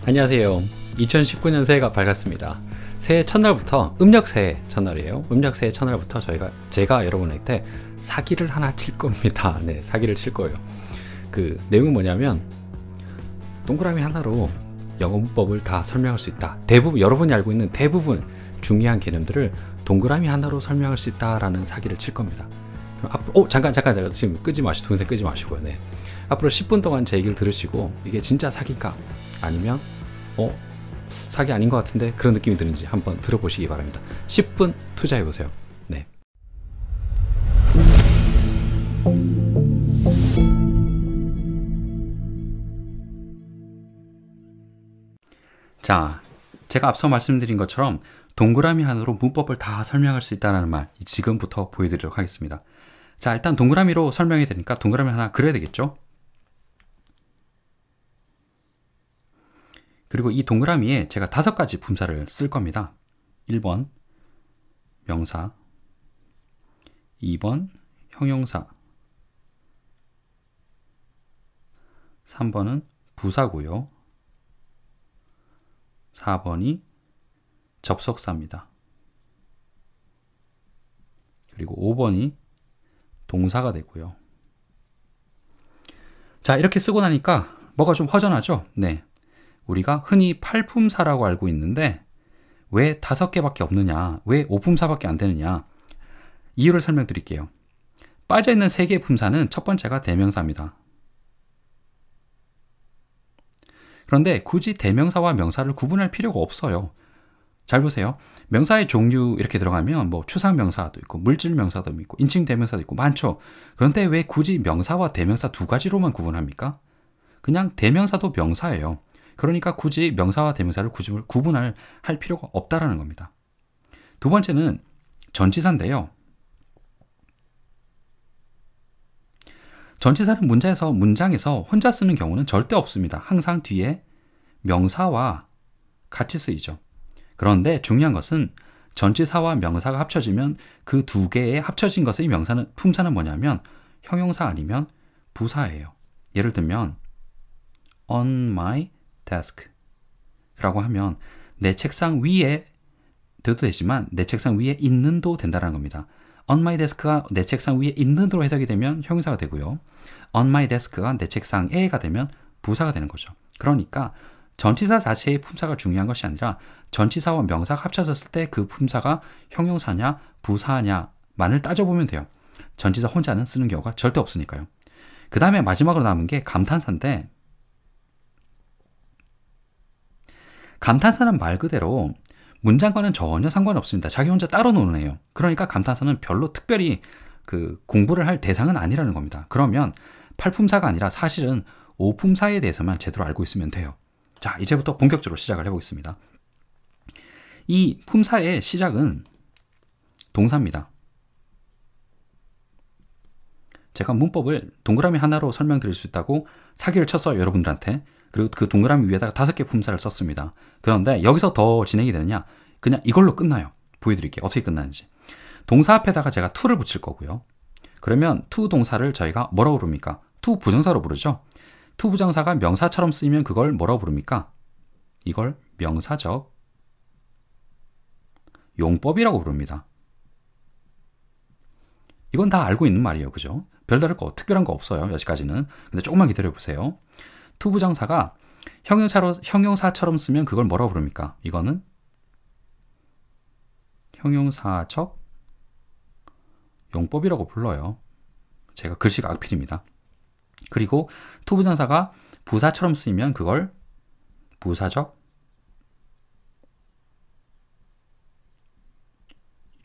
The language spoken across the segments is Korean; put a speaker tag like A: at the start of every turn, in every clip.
A: 안녕하세요. 2019년 새해가 밝았습니다. 새해 첫날부터 음력새해 첫날이에요. 음력새해 첫날부터 제가 여러분한테 사기를 하나 칠 겁니다. 네, 사기를 칠 거예요. 그 내용은 뭐냐면 동그라미 하나로 영어 문법을 다 설명할 수 있다. 대부분 여러분이 알고 있는 대부분 중요한 개념들을 동그라미 하나로 설명할 수 있다라는 사기를 칠 겁니다. 그럼 앞으로 잠깐 지금 끄지 마시고 동생 끄지 마시고요. 네. 앞으로 10분 동안 제 얘기를 들으시고 이게 진짜 사기인가 아니면 사기 아닌 것 같은데 그런 느낌이 드는지 한번 들어보시기 바랍니다. 10분 투자해보세요. 네. 자, 제가 앞서 말씀드린 것처럼 동그라미 하나로 문법을 다 설명할 수 있다는 말 지금부터 보여드리도록 하겠습니다. 자, 일단 동그라미로 설명해야 되니까 동그라미 하나 그려야 되겠죠? 그리고 이 동그라미에 제가 5가지 품사를 쓸 겁니다. 1번 명사, 2번 형용사, 3번은 부사고요. 4번이 접속사입니다. 그리고 5번이 동사가 되고요. 자, 이렇게 쓰고 나니까 뭐가 좀 허전하죠? 네. 우리가 흔히 8품사라고 알고 있는데 왜 5개밖에 없느냐, 왜 5품사밖에 안 되느냐, 이유를 설명드릴게요. 빠져있는 3개의 품사는 첫 번째가 대명사입니다. 그런데 굳이 대명사와 명사를 구분할 필요가 없어요. 잘 보세요. 명사의 종류 이렇게 들어가면 뭐 추상명사도 있고 물질명사도 있고 인칭대명사도 있고 많죠. 그런데 왜 굳이 명사와 대명사 2가지로만 구분합니까? 그냥 대명사도 명사예요. 그러니까 굳이 명사와 대명사를 구분할 필요가 없다라는 겁니다. 두 번째는 전치사인데요. 전치사는 문장에서 혼자 쓰는 경우는 절대 없습니다. 항상 뒤에 명사와 같이 쓰이죠. 그런데 중요한 것은 전치사와 명사가 합쳐지면 그 2개의 합쳐진 것의 품사는 뭐냐면 형용사 아니면 부사예요. 예를 들면 on my desk 라고 하면 내 책상 위에 돼도 되지만 내 책상 위에 있는도 된다는 겁니다. on my desk가 내 책상 위에 있는으로 해석이 되면 형용사가 되고요. on my desk가 내 책상에가 되면 부사가 되는 거죠. 그러니까 전치사 자체의 품사가 중요한 것이 아니라 전치사와 명사가 합쳐졌을 때 그 품사가 형용사냐 부사냐만을 따져보면 돼요. 전치사 혼자는 쓰는 경우가 절대 없으니까요. 그 다음에 마지막으로 남은 게 감탄사인데, 감탄사는 말 그대로 문장과는 전혀 상관없습니다. 자기 혼자 따로 노는 애예요. 그러니까 감탄사는 별로 특별히 공부를 할 대상은 아니라는 겁니다. 그러면 8품사가 아니라 사실은 5품사에 대해서만 제대로 알고 있으면 돼요. 자, 이제부터 본격적으로 시작을 해보겠습니다. 이 품사의 시작은 동사입니다. 제가 문법을 동그라미 하나로 설명드릴 수 있다고 사기를 쳤어요, 여러분들한테. 그리고 그 동그라미 위에다가 5개 품사를 썼습니다. 그런데 여기서 더 진행이 되느냐? 그냥 이걸로 끝나요. 보여드릴게요. 어떻게 끝나는지. 동사 앞에다가 제가 to를 붙일 거고요. 그러면 to 동사를 저희가 뭐라고 부릅니까? to 부정사로 부르죠. to 부정사가 명사처럼 쓰이면 그걸 뭐라고 부릅니까? 이걸 명사적 용법이라고 부릅니다. 이건 다 알고 있는 말이에요. 그죠? 별다를 거, 특별한 거 없어요. 여기까지는. 근데 조금만 기다려 보세요. to 부정사가 형용사처럼 쓰면 그걸 뭐라고 부릅니까? 이거는 형용사적 용법이라고 불러요. 제가 글씨가 악필입니다. 그리고 to 부정사가 부사처럼 쓰이면 그걸 부사적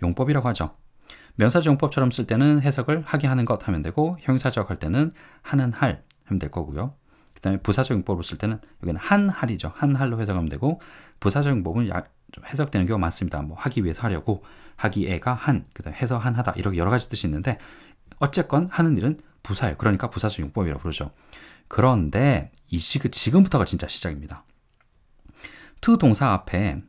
A: 용법이라고 하죠. 명사적 용법처럼 쓸 때는 해석을 하게 하는 것 하면 되고, 형용사적 할 때는 하는 할 하면 될 거고요. 그 다음에 부사적 용법으로 쓸 때는 여기는 한 할이죠. 한 할로 해석하면 되고, 부사적 용법은 좀 해석되는 경우가 많습니다. 뭐 하기 위해서 하려고, 하기에가 한, 그 다음에 해서 한 하다, 이렇게 여러 가지 뜻이 있는데 어쨌건 하는 일은 부사예요. 그러니까 부사적 용법이라고 부르죠. 그런데 지금부터가 진짜 시작입니다. to 동사 앞에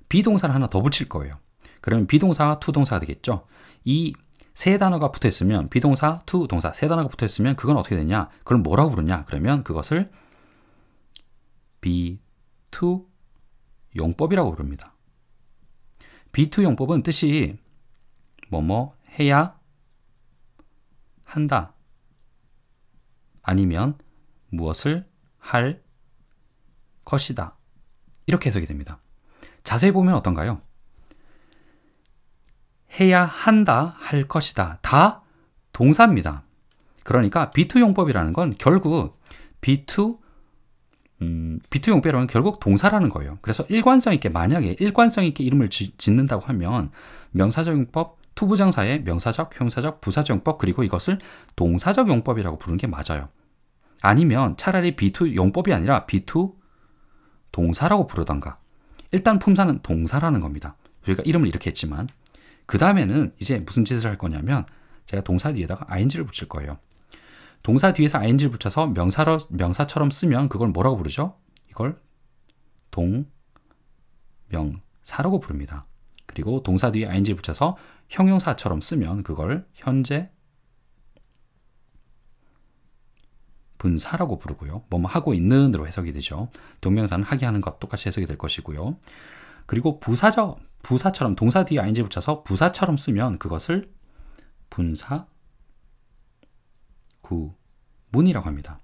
A: 비동사를 하나 더 붙일 거예요. 그러면 비동사와 to 동사가 되겠죠. 이 세 단어가 붙어 있으면 비동사, to 동사 세 단어가 붙어 있으면 그건 어떻게 되냐? 그걸 뭐라고 부르냐? 그러면 그것을 be-to 용법이라고 부릅니다. be-to 용법은 뜻이 뭐뭐 해야 한다, 아니면 무엇을 할 것이다, 이렇게 해석이 됩니다. 자세히 보면 어떤가요? 해야 한다, 할 것이다, 다 동사입니다. 그러니까 be-to 용법이라는 건 결국 be-to 용법이라는 결국 동사라는 거예요. 그래서 일관성 있게, 만약에 일관성 있게 이름을 짓는다고 하면 명사적 용법, 투부정사의 명사적, 형사적, 부사적 용법, 그리고 이것을 동사적 용법이라고 부르는 게 맞아요. 아니면 차라리 be-to 용법이 아니라 be-to 동사라고 부르던가. 일단 품사는 동사라는 겁니다. 저희가 이름을 이렇게 했지만 그 다음에는 이제 무슨 짓을 할 거냐면 제가 동사 뒤에다가 ing를 붙일 거예요. 동사 뒤에서 ing를 붙여서 명사처럼 쓰면 그걸 뭐라고 부르죠? 이걸 동명사라고 부릅니다. 그리고 동사 뒤에 ing를 붙여서 형용사처럼 쓰면 그걸 현재 분사라고 부르고요. 뭐뭐 하고 있는으로 해석이 되죠. 동명사는 하게 하는 것 똑같이 해석이 될 것이고요. 그리고 부사처럼 동사 뒤에 ing 붙여서 부사처럼 쓰면 그것을 분사 구문이라고 합니다.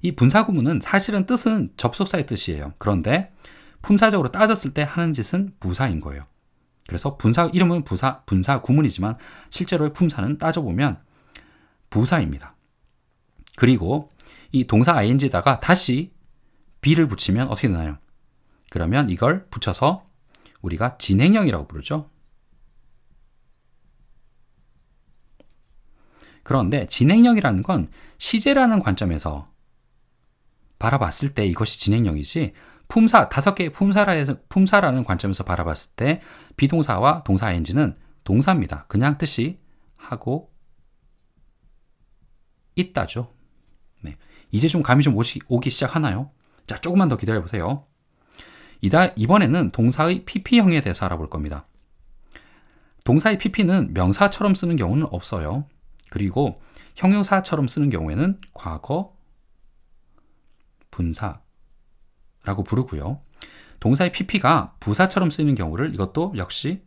A: 이 분사 구문은 사실은 뜻은 접속사의 뜻이에요. 그런데 품사적으로 따졌을 때 하는 짓은 부사인 거예요. 그래서 이름은 분사 구문이지만 실제로의 품사는 따져보면 부사입니다. 그리고 이 동사 ing에다가 다시 be를 붙이면 어떻게 되나요? 그러면 이걸 붙여서 우리가 진행형이라고 부르죠. 그런데 진행형이라는 건 시제라는 관점에서 바라봤을 때 이것이 진행형이지, 품사, 5개의 품사라는 관점에서 바라봤을 때 비동사와 동사 ing는 동사입니다. 그냥 뜻이 하고 있다죠. 네. 이제 좀 감이 좀 오기 시작하나요? 자, 조금만 더 기다려보세요. 이번에는 동사의 pp형에 대해서 알아볼 겁니다. 동사의 pp는 명사처럼 쓰는 경우는 없어요. 그리고 형용사처럼 쓰는 경우에는 과거 분사라고 부르고요. 동사의 pp가 부사처럼 쓰이는 경우를 이것도 역시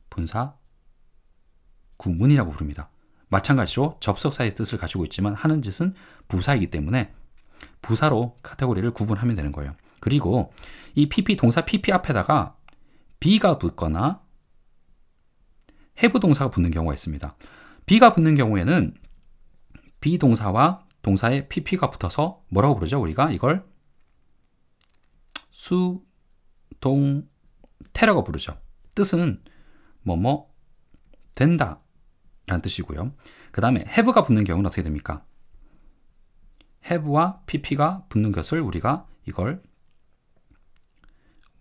A: 분사 구문이라고 부릅니다. 마찬가지로 접속사의 뜻을 가지고 있지만 하는 짓은 부사이기 때문에 부사로 카테고리를 구분하면 되는 거예요. 그리고 이 pp, 동사 pp 앞에다가 be가 붙거나 have 동사가 붙는 경우가 있습니다. be가 붙는 경우에는 비동사와 동사의 pp가 붙어서 뭐라고 부르죠? 우리가 이걸 수동태라고 부르죠. 뜻은 뭐뭐 된다 라는 뜻이고요. 그 다음에 have가 붙는 경우는 어떻게 됩니까? have와 pp가 붙는 것을 우리가 이걸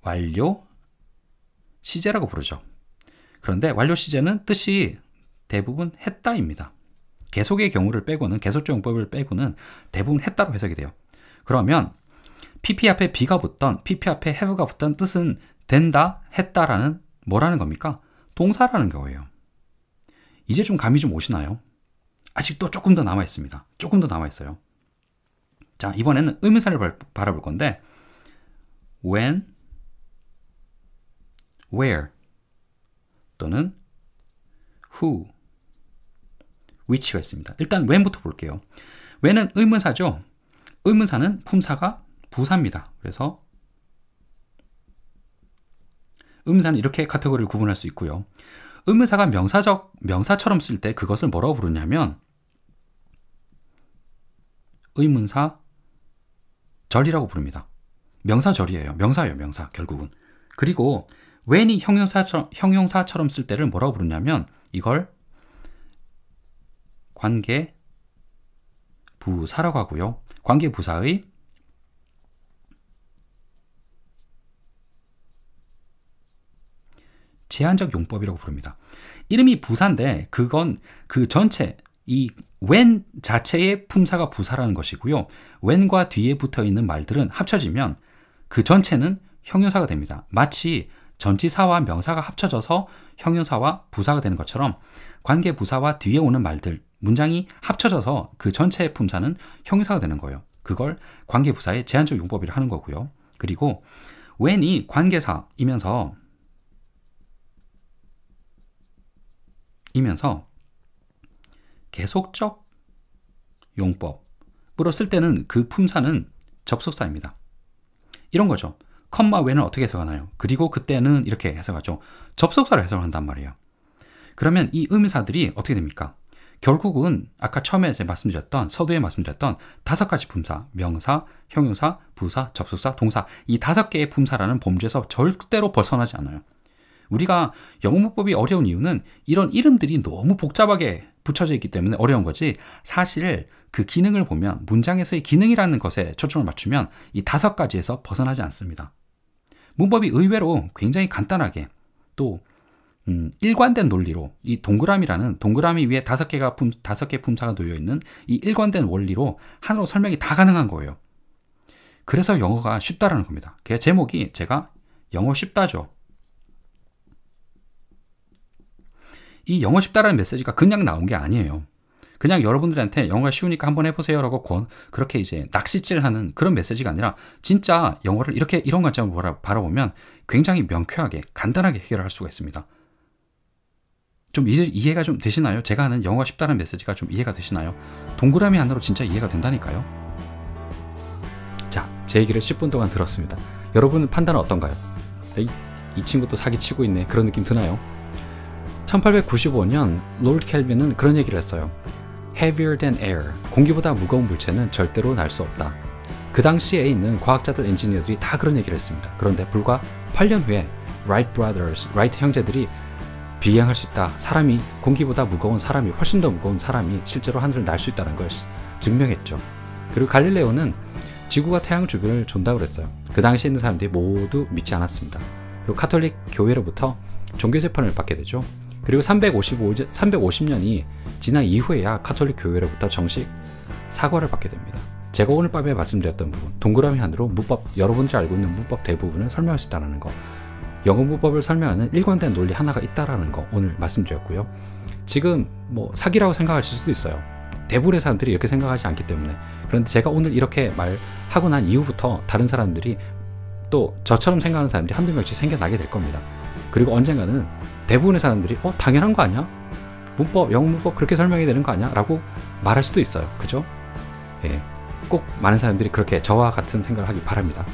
A: 완료 시제라고 부르죠. 그런데 완료 시제는 뜻이 대부분 했다입니다. 계속의 경우를 빼고는, 계속적 용법을 빼고는 대부분 했다로 해석이 돼요. 그러면 pp 앞에 be가 붙던, pp 앞에 have가 붙던 뜻은 된다, 했다라는 뭐라는 겁니까? 동사라는 거예요. 이제 좀 감이 좀 오시나요? 아직도 조금 더 남아 있습니다. 조금 더 남아 있어요. 자, 이번에는 의문사를 바라볼 건데 when, where 또는 who, which가 있습니다. 일단 when부터 볼게요. when은 의문사죠. 의문사는 품사가 부사입니다. 그래서 의문사는 이렇게 카테고리를 구분할 수 있고요. 의문사가 명사처럼 쓸 때 그것을 뭐라고 부르냐면 의문사 절이라고 부릅니다. 명사절이에요. 명사예요, 명사 결국은. 그리고 when이 형용사처럼 쓸 때를 뭐라고 부르냐면 이걸 관계 부사라고 하고요. 관계 부사의 제한적 용법이라고 부릅니다. 이름이 부사인데 그건 그 전체, 이 when 자체의 품사가 부사라는 것이고요. when과 뒤에 붙어 있는 말들은 합쳐지면 그 전체는 형용사가 됩니다. 마치 전치사와 명사가 합쳐져서 형용사와 부사가 되는 것처럼 관계 부사와 뒤에 오는 말들, 문장이 합쳐져서 그 전체의 품사는 형용사가 되는 거예요. 그걸 관계부사의 제한적 용법이라 하는 거고요. 그리고 when이 관계사이면서 계속적 용법으로 쓸 때는 그 품사는 접속사입니다. 이런 거죠. 컴마 when을 어떻게 해석하나요? 그리고 그때는 이렇게 해석하죠. 접속사로 해석을 한단 말이에요. 그러면 이 의미사들이 어떻게 됩니까? 결국은 아까 처음에 이제 말씀드렸던, 서두에 말씀드렸던 5가지 품사, 명사, 형용사, 부사, 접속사, 동사, 이 5개의 품사라는 범주에서 절대로 벗어나지 않아요. 우리가 영어 문법이 어려운 이유는 이런 이름들이 너무 복잡하게 붙여져 있기 때문에 어려운 거지, 사실 그 기능을 보면, 문장에서의 기능이라는 것에 초점을 맞추면 이 5가지에서 벗어나지 않습니다. 문법이 의외로 굉장히 간단하게 또 일관된 논리로, 이 동그라미라는, 동그라미 위에 5개 품사가 놓여있는 이 일관된 원리로 하나로 설명이 다 가능한 거예요. 그래서 영어가 쉽다라는 겁니다. 그 제목이 제가 영어 쉽다죠. 이 영어 쉽다라는 메시지가 그냥 나온 게 아니에요. 그냥 여러분들한테 영어가 쉬우니까 한번 해보세요 라고 그렇게 이제 낚시질하는 그런 메시지가 아니라, 진짜 영어를 이런 관점으로 바라보면 굉장히 명쾌하게 간단하게 해결할 수가 있습니다. 좀 이해가 좀 되시나요? 제가 하는 영어가 쉽다는 메시지가 좀 이해가 되시나요? 동그라미 하나로 진짜 이해가 된다니까요. 자, 제 얘기를 10분 동안 들었습니다. 여러분 판단은 어떤가요? 이 친구도 사기치고 있네, 그런 느낌 드나요? 1895년 롤드 켈빈은 그런 얘기를 했어요. Heavier than air, 공기보다 무거운 물체는 절대로 날 수 없다. 그 당시에 있는 과학자들, 엔지니어들이 다 그런 얘기를 했습니다. 그런데 불과 8년 후에 라이트 형제들이 비행할 수 있다, 공기보다 무거운 사람이, 훨씬 더 무거운 사람이 실제로 하늘을 날 수 있다는 걸 증명했죠. 그리고 갈릴레오는 지구가 태양 주변을 돈다고 그랬어요. 그 당시에 있는 사람들이 모두 믿지 않았습니다. 그리고 카톨릭 교회로부터 종교 재판을 받게 되죠. 그리고 350년이 지난 이후에야 카톨릭 교회로부터 정식 사과를 받게 됩니다. 제가 오늘 밤에 말씀드렸던 부분, 동그라미 하나로 문법, 여러분들이 알고 있는 문법 대부분을 설명할 수 있다는 거, 영어 문법을 설명하는 일관된 논리 하나가 있다는 거 오늘 말씀드렸고요. 지금 뭐 사기라고 생각하실 수도 있어요. 대부분의 사람들이 이렇게 생각하지 않기 때문에. 그런데 제가 오늘 이렇게 말하고 난 이후부터 다른 사람들이, 또 저처럼 생각하는 사람들이 한두 명씩 생겨나게 될 겁니다. 그리고 언젠가는 대부분의 사람들이 당연한 거 아니야? 영어 문법 그렇게 설명이 되는 거 아니야? 라고 말할 수도 있어요. 그죠? 예, 꼭 많은 사람들이 그렇게 저와 같은 생각을 하기 바랍니다.